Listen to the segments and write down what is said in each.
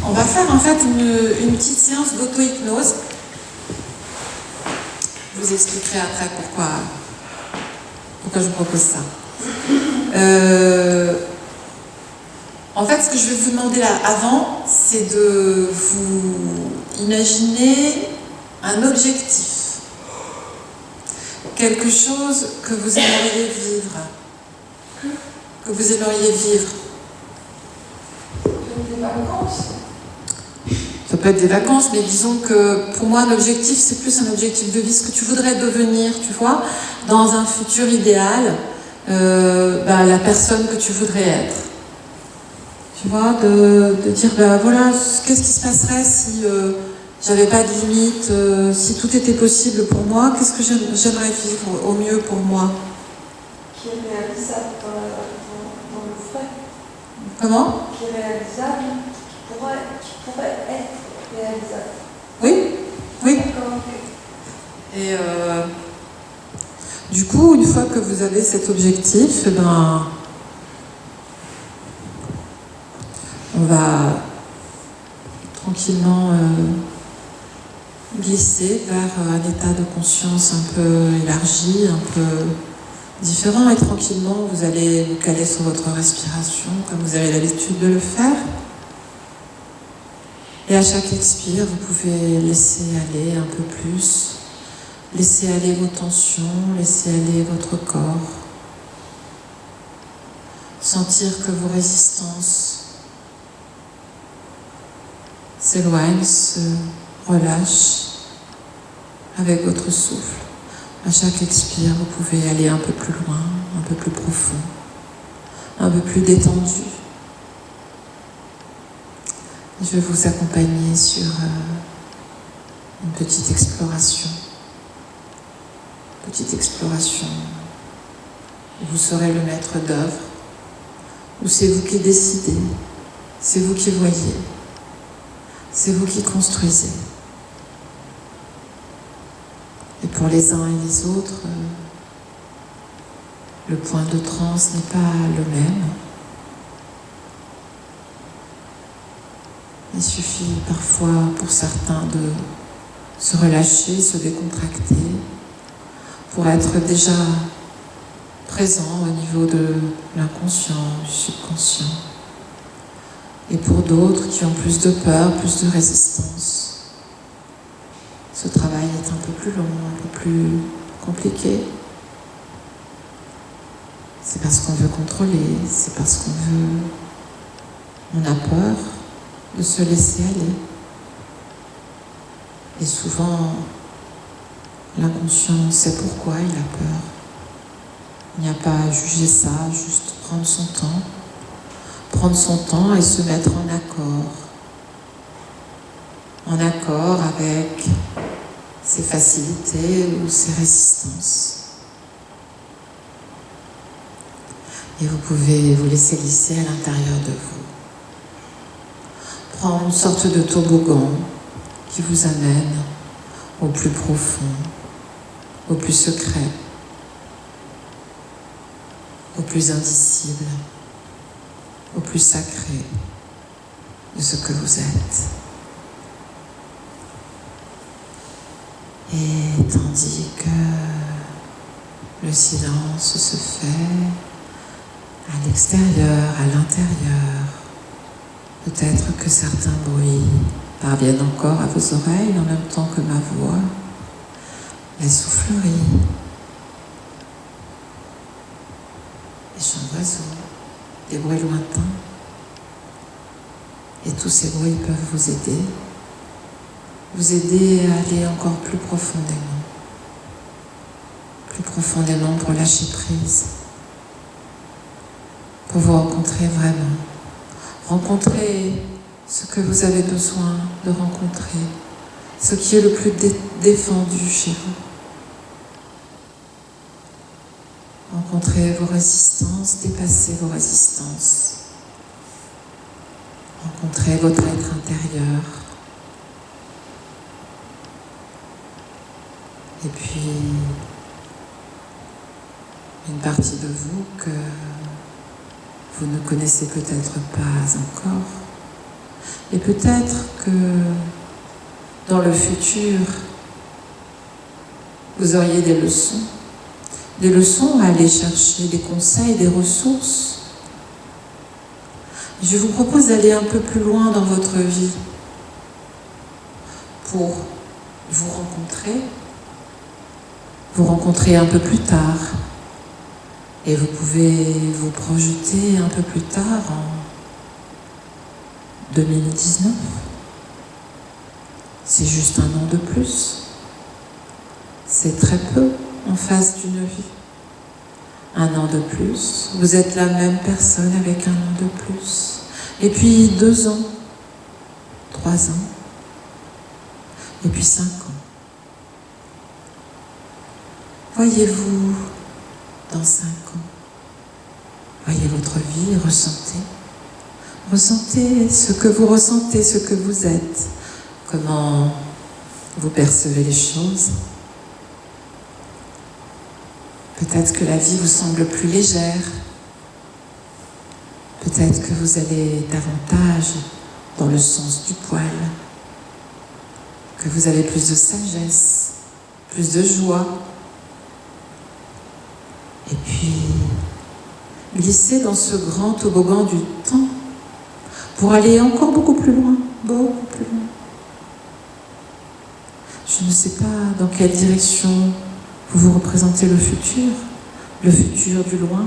On va faire en fait une petite séance d'auto-hypnose. Je vous expliquerai après pourquoi je vous propose ça. En fait, ce que je vais vous demander là avant, c'est de vous imaginer un objectif. Quelque chose que vous aimeriez vivre. Que vous aimeriez vivre. Des vacances. Ça peut être des vacances, mais disons que pour moi, l'objectif, c'est plus un objectif de vie, ce que tu voudrais devenir, tu vois, dans un futur idéal, la personne que tu voudrais être. Tu vois, de dire, voilà, qu'est-ce qui se passerait si j'avais pas de limite, si tout était possible pour moi, qu'est-ce que j'aimerais vivre au mieux pour moi? Qui est réalisable dans le vrai. Comment? Qui est réalisable, qui pourrait être réalisable. Oui, oui. D'accord. Et du coup, une fois que vous avez cet objectif, on va tranquillement glisser vers un état de conscience un peu élargi, un peu différent, et tranquillement vous allez vous caler sur votre respiration comme vous avez l'habitude de le faire. Et à chaque expire, vous pouvez laisser aller un peu plus, laisser aller vos tensions, laisser aller votre corps, sentir que vos résistances s'éloignent, se relâchent avec votre souffle. À chaque expire, vous pouvez aller un peu plus loin, un peu plus profond, un peu plus détendu. Je vais vous accompagner sur une petite exploration. Petite exploration où vous serez le maître d'œuvre, où c'est vous qui décidez, c'est vous qui voyez, c'est vous qui construisez. Et pour les uns et les autres, le point de transe n'est pas le même. Il suffit parfois pour certains de se relâcher, se décontracter, pour être déjà présent au niveau de l'inconscient, du subconscient. Et pour d'autres qui ont plus de peur, plus de résistance, ce travail est un peu plus long, un peu plus compliqué. C'est parce qu'on veut contrôler, c'est parce on a peur de se laisser aller. Et souvent, l'inconscient sait pourquoi il a peur. Il n'y a pas à juger ça, juste prendre son temps. Prendre son temps et se mettre en accord. En accord avec ses facilités ou ses résistances. Et vous pouvez vous laisser glisser à l'intérieur de vous. Prendre une sorte de toboggan qui vous amène au plus profond, au plus secret, au plus indicible, au plus sacré de ce que vous êtes. Et tandis que le silence se fait à l'extérieur, à l'intérieur, peut-être que certains bruits parviennent encore à vos oreilles en même temps que ma voix, les souffleries, les chants d'oiseaux, des bruits lointains. Et tous ces bruits peuvent vous aider à aller encore plus profondément pour lâcher prise, pour vous rencontrer vraiment, rencontrer ce que vous avez besoin de rencontrer, ce qui est le plus défendu chez vous. Rencontrer vos résistances, dépasser vos résistances. Rencontrer votre être intérieur. Et puis, une partie de vous que vous ne connaissez peut-être pas encore, Et peut-être que dans le futur, vous auriez des leçons à aller chercher, des conseils, des ressources. Je vous propose d'aller un peu plus loin dans votre vie pour vous rencontrer un peu plus tard. Et vous pouvez vous projeter un peu plus tard en 2019. C'est juste un an de plus. C'est très peu en face d'une vie. Un an de plus, vous êtes la même personne avec un an de plus. Et puis 2 ans, 3 ans, et puis 5 ans. Voyez-vous dans 5 ans. Voyez votre vie, ressentez. Ressentez ce que vous ressentez, ce que vous êtes. Comment vous percevez les choses. Peut-être que la vie vous semble plus légère. Peut-être que vous allez davantage dans le sens du poil. Que vous avez plus de sagesse, plus de joie. Et puis, glissez dans ce grand toboggan du temps pour aller encore beaucoup plus loin, beaucoup plus loin. Je ne sais pas dans quelle direction vous vous représentez le futur du loin.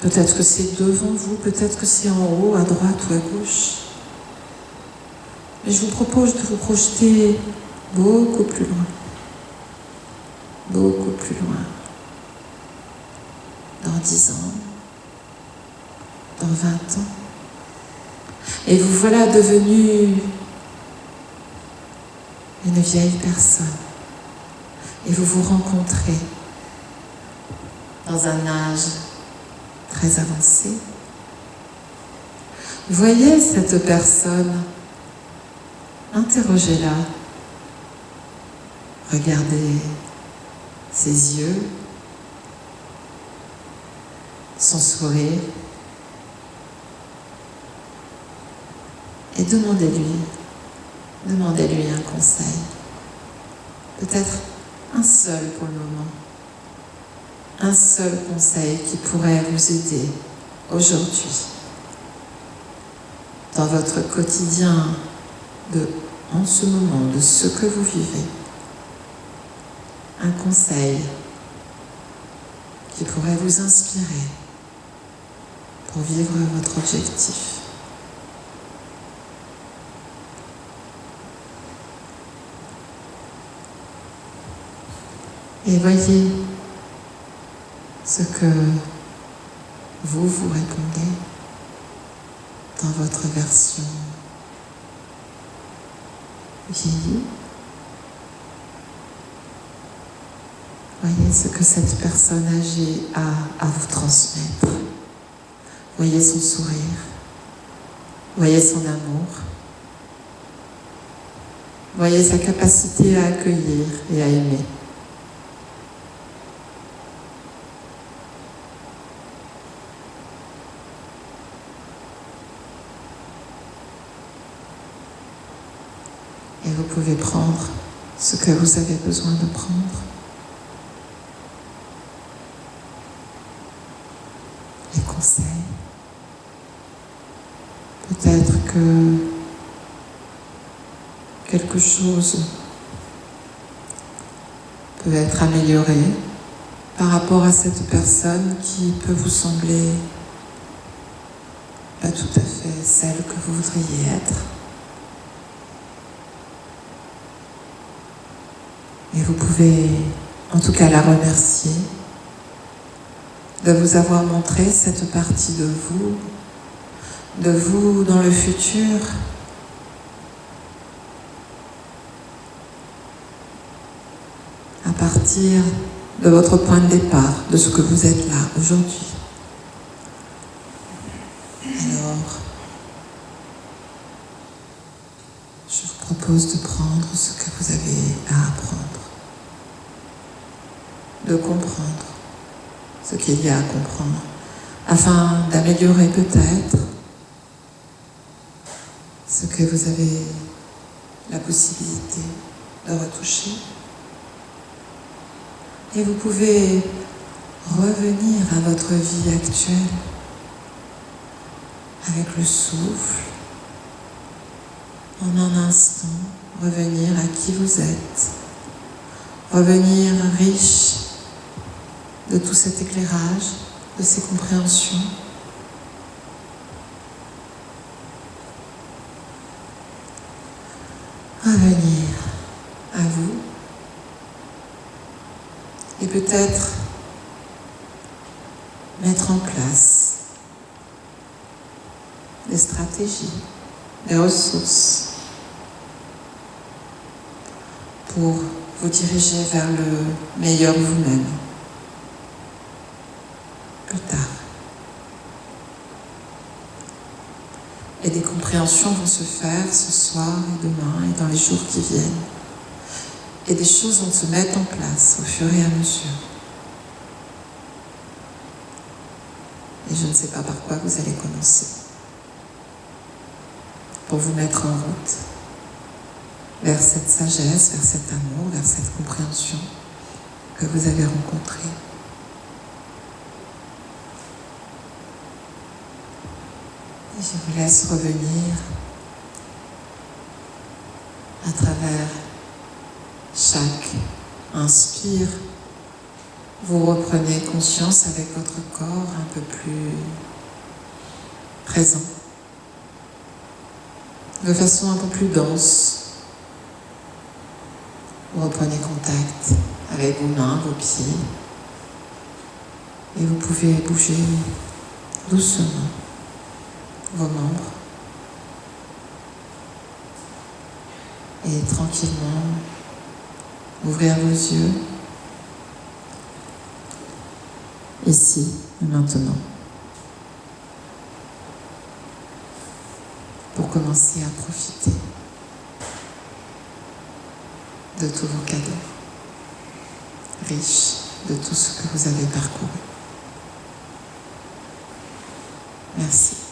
Peut-être que c'est devant vous, peut-être que c'est en haut, à droite ou à gauche. Mais je vous propose de vous projeter beaucoup plus loin. Beaucoup plus loin. Dans 10 ans, dans 20 ans. Et vous voilà devenu une vieille personne. Et vous vous rencontrez dans un âge très avancé. Voyez cette personne, interrogez-la, regardez ses yeux, son sourire, et demandez-lui un conseil. Peut-être un seul pour le moment. Un seul conseil qui pourrait vous aider aujourd'hui dans votre quotidien en ce moment, de ce que vous vivez. Un conseil qui pourrait vous inspirer pour vivre votre objectif. Et voyez ce que vous répondez dans votre version vieillie. Voyez ce que cette personne âgée a à vous transmettre. Voyez son sourire. Voyez son amour. Voyez sa capacité à accueillir et à aimer. Et vous pouvez prendre ce que vous avez besoin de prendre. Les conseils. Peut-être que quelque chose peut être amélioré par rapport à cette personne qui peut vous sembler pas tout à fait celle que vous voudriez être. Et vous pouvez en tout cas la remercier de vous avoir montré cette partie de vous dans le futur. À partir de votre point de départ, de ce que vous êtes là aujourd'hui. Alors, je vous propose de prendre ce que vous avez à apprendre, de comprendre ce qu'il y a à comprendre, afin d'améliorer peut-être ce que vous avez la possibilité de retoucher. Et vous pouvez revenir à votre vie actuelle avec le souffle, en un instant, revenir à qui vous êtes, revenir riche de tout cet éclairage, de ces compréhensions. Revenir à vous et peut-être mettre en place des stratégies, des ressources pour vous diriger vers le meilleur vous-même plus tard. Et des compréhensions vont se faire ce soir et demain et dans les jours qui viennent. Et des choses vont se mettre en place au fur et à mesure. Et je ne sais pas par quoi vous allez commencer. Pour vous mettre en route vers cette sagesse, vers cet amour, vers cette compréhension que vous avez rencontrée. Et je vous laisse revenir à travers chaque inspire. Vous reprenez conscience avec votre corps un peu plus présent, de façon un peu plus dense. Vous reprenez contact avec vos mains, vos pieds, et vous pouvez bouger doucement vos membres et tranquillement ouvrir vos yeux ici et maintenant pour commencer à profiter de tous vos cadeaux, riches de tout ce que vous avez parcouru. Merci.